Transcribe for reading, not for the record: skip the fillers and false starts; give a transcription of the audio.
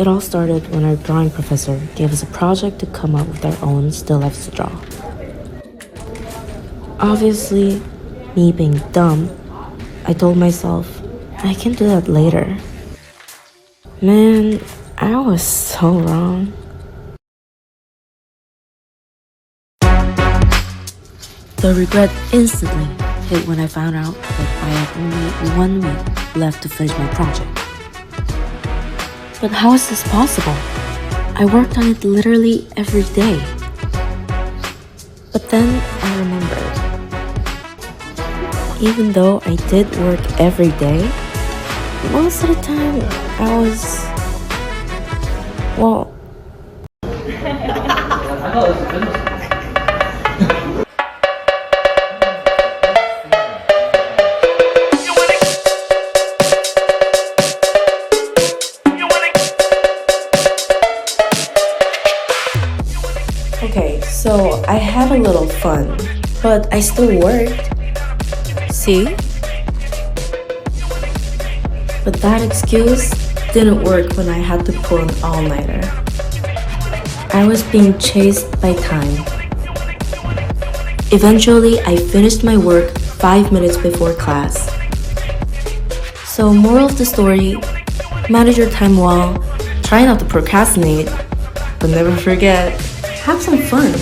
It all started when our drawing professor gave us a project to come up with our own still lifes to draw. Obviously, me being dumb, I told myself, I can do that later. Man, I was so wrong. The regret instantly hit when I found out that I had only 1 week left to finish my project. But how is this possible? I worked on it literally every day. But then I remembered. Even though I did work every day, most of the time I was, well, okay, so I had a little fun, but I still worked. See? But that excuse didn't work when I had to pull an all-nighter. I was being chased by time. Eventually, I finished my work 5 minutes before class. So, moral of the story, manage your time well, try not to procrastinate, but never forget, have some fun.